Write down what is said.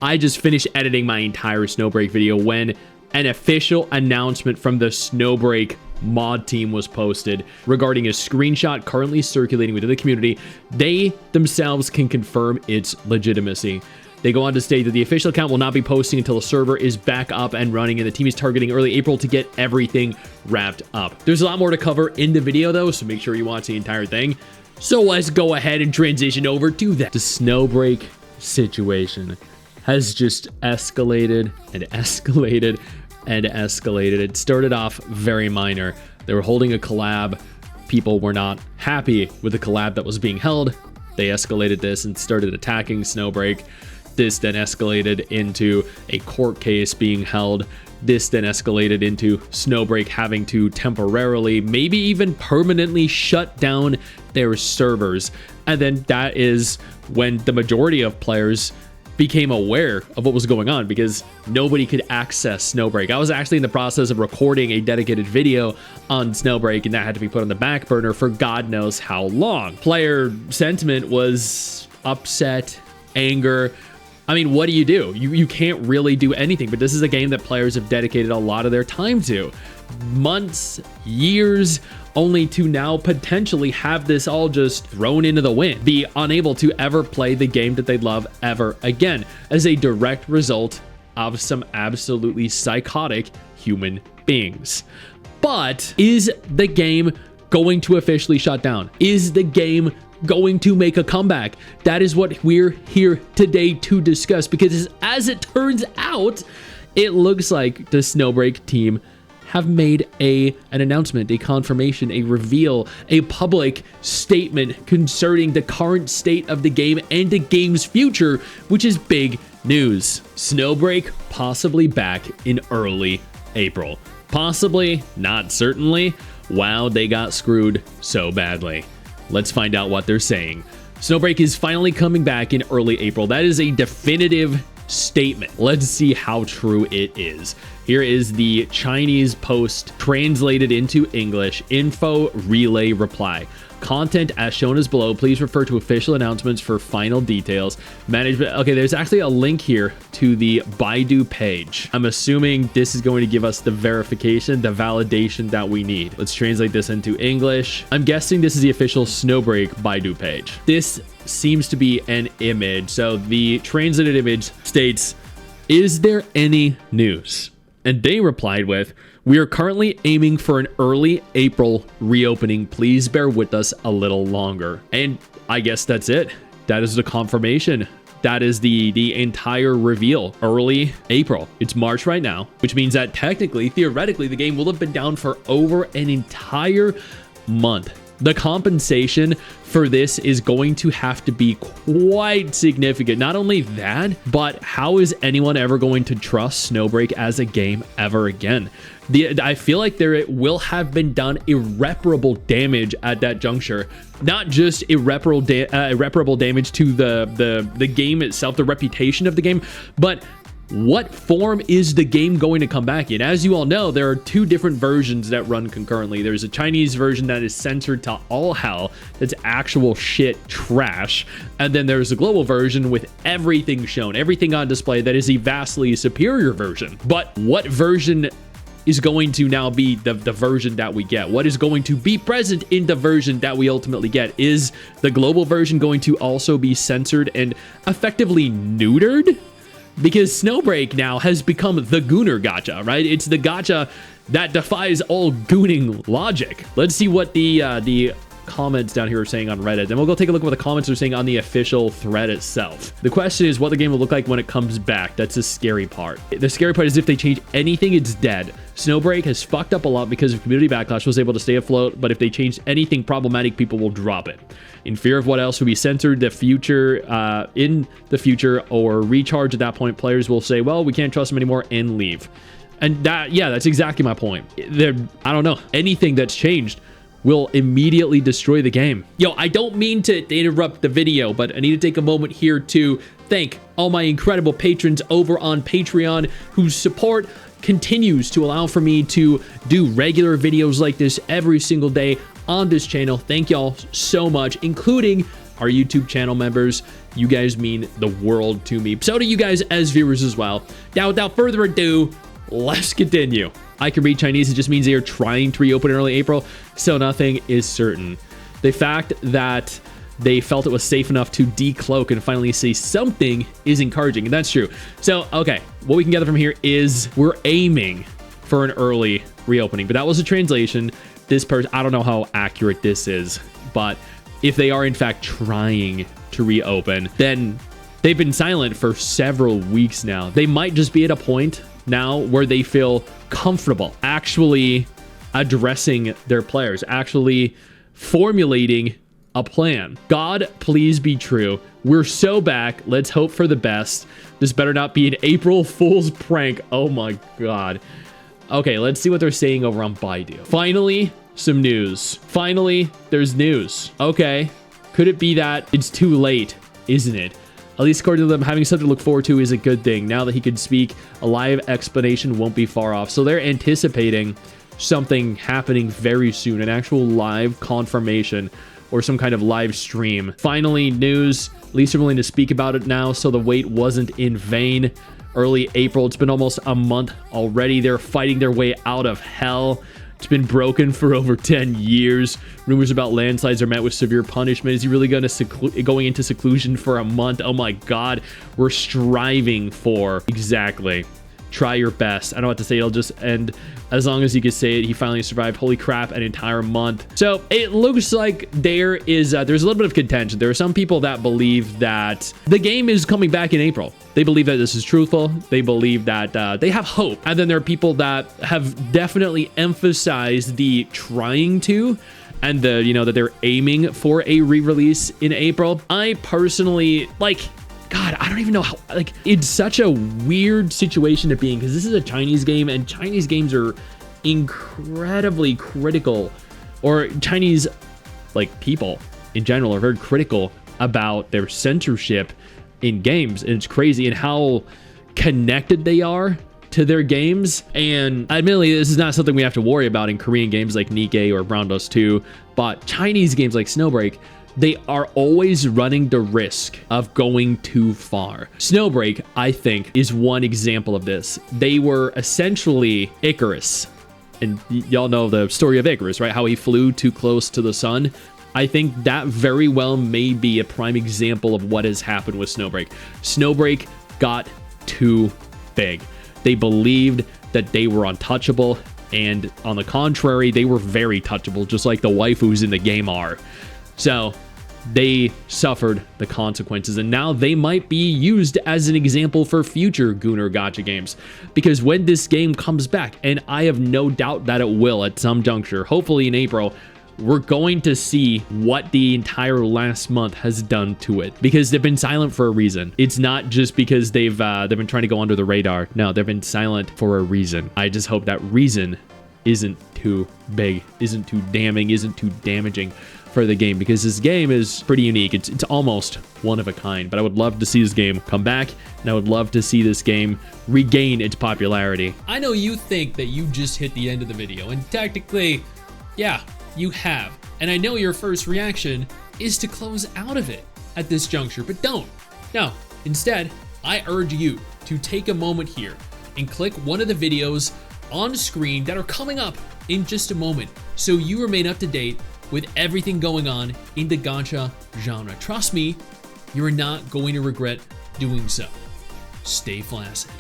I just finished editing my entire Snowbreak video when an official announcement from the Snowbreak mod team was posted regarding a screenshot currently circulating within the community. They themselves can confirm its legitimacy. They go on to state that the official account will not be posting until the server is back up and running, and the team is targeting early April to get everything wrapped up. There's a lot more to cover in the video though, so make sure you watch the entire thing. So let's go ahead and transition over to that. The Snowbreak situation has just escalated and escalated and escalated. It started off very minor. They were holding a collab. People were not happy with the collab that was being held. They escalated this and started attacking Snowbreak. This then escalated into a court case being held. This then escalated into Snowbreak having to temporarily, maybe even permanently shut down their servers. And then that is when the majority of players became aware of what was going on because nobody could access Snowbreak. I was actually in the process of recording a dedicated video on Snowbreak, and that had to be put on the back burner for God knows how long. Player sentiment was upset, anger. I mean, what do? You can't really do anything, but this is a game that players have dedicated a lot of their time to. Months, years, only to now potentially have this all just thrown into the wind, be unable to ever play the game that they love ever again, as a direct result of some absolutely psychotic human beings. But is the game going to officially shut down? Is the game going to make a comeback? That is what we're here today to discuss, because as it turns out, it looks like the Snowbreak team have made an announcement, a confirmation, a reveal, a public statement concerning the current state of the game and the game's future, which is big news. Snowbreak possibly back in early April. Possibly, not certainly. Wow, they got screwed so badly. Let's find out what they're saying. Snowbreak is finally coming back in early April. That is a definitive statement. Let's see how true it is. Here is the Chinese post translated into English. Info relay reply. Content as shown as below. Please refer to official announcements for final details. Management. Okay, there's actually a link here to the Baidu page. I'm assuming this is going to give us the verification, the validation that we need. Let's translate this into English. I'm guessing this is the official Snowbreak Baidu page. This seems to be an image. So the translated image states, "Is there any news?" And they replied with, "We are currently aiming for an early April reopening. Please bear with us a little longer." And I guess that's it. That is the confirmation. That is the entire reveal. Early April. It's March right now, which means that technically, theoretically, the game will have been down for over an entire month. The compensation for this is going to have to be quite significant. Not only that, but how is anyone ever going to trust Snowbreak as a game ever again? I feel like there will have been done irreparable damage at that juncture. Not just irreparable damage to the game itself, the reputation of the game, but what form is the game going to come back in? As you all know, there are two different versions that run concurrently. There's a Chinese version that is censored to all hell, that's actual shit trash. And then there's a global version with everything shown, everything on display, that is a vastly superior version. But what version is going to now be the version that we get? What is going to be present in the version that we ultimately get? Is the global version going to also be censored and effectively neutered? Because Snowbreak now has become the gooner gacha, right? It's the gacha that defies all gooning logic. Let's see what the comments down here are saying on Reddit. Then we'll go take a look at what the comments are saying on the official thread itself. The question is what the game will look like when it comes back. That's the scary part. The scary part is if they change anything, it's dead. Snowbreak has fucked up a lot because of community backlash, was able to stay afloat, but if they change anything problematic, people will drop it. In fear of what else will be censored in the future or recharge at that point, players will say, well, we can't trust them anymore and leave. And that's exactly my point. I don't know. Anything that's changed will immediately destroy the game. Yo, I don't mean to interrupt the video, but I need to take a moment here to thank all my incredible patrons over on Patreon whose support continues to allow for me to do regular videos like this every single day on this channel. Thank y'all so much, including our YouTube channel members. You guys mean the world to me. So do you guys as viewers as well. Now, without further ado, let's continue. I can read Chinese. It just means they are trying to reopen in early April, so nothing is certain. The fact that they felt it was safe enough to decloak and finally say something is encouraging, and that's true. So, okay, what we can gather from here is we're aiming for an early reopening, but that was a translation. This person, I don't know how accurate this is, but if they are in fact trying to reopen, then they've been silent for several weeks now. They might just be at a point now where they feel comfortable actually addressing their players, actually formulating a plan. God, please be true. We're so back. Let's hope for the best. This better not be an April Fool's prank. Oh my God. Okay, let's see what they're saying over on Baidu. Finally, some news. Finally, there's news. Okay, could it be that it's too late, isn't it? At least according to them, having something to look forward to is a good thing. Now that he can speak, a live explanation won't be far off. So they're anticipating something happening very soon, an actual live confirmation or some kind of live stream. Finally, news. At least they're willing to speak about it now, so the wait wasn't in vain. Early April, it's been almost a month already. They're fighting their way out of hell. It's been broken for over 10 years. Rumors about landslides are met with severe punishment. Is he really going into seclusion for a month? Oh my God. We're striving for exactly. Try your best. I don't know what to say. It'll just end as long as he can say it. He finally survived. Holy crap, an entire month. So it looks like there's a little bit of contention. There are some people that believe that the game is coming back in April. They believe that this is truthful. They believe that they have hope. And then there are people that have definitely emphasized the trying to and that they're aiming for a re-release in April. I personally God, I don't even know how, it's such a weird situation to be in because this is a Chinese game and Chinese games are incredibly critical, or Chinese, people in general are very critical about their censorship in games. And it's crazy and how connected they are to their games. And admittedly, this is not something we have to worry about in Korean games like Nikke or Brown Dust 2, but Chinese games like Snowbreak, they are always running the risk of going too far. Snowbreak, I think, is one example of this. They were essentially Icarus. And y'all know the story of Icarus, right? How he flew too close to the sun. I think that very well may be a prime example of what has happened with Snowbreak. Snowbreak got too big. They believed that they were untouchable. And on the contrary, they were very touchable, just like the waifus in the game are. So they suffered the consequences, and now they might be used as an example for future Gunnar Gacha games. Because when this game comes back, and I have no doubt that it will at some juncture, hopefully in April, we're going to see what the entire last month has done to it. Because they've been silent for a reason. It's not just because they've been trying to go under the radar. No, they've been silent for a reason. I just hope that reason isn't too big, isn't too damning, isn't too damaging for the game, because this game is pretty unique. It's almost one of a kind, but I would love to see this game come back, and I would love to see this game regain its popularity. I know you think that you just hit the end of the video, and technically, yeah, you have. And I know your first reaction is to close out of it at this juncture, but don't. No, instead, I urge you to take a moment here and click one of the videos on screen that are coming up in just a moment, so you remain up to date with everything going on in the gacha genre. Trust me, you're not going to regret doing so. Stay flaccid.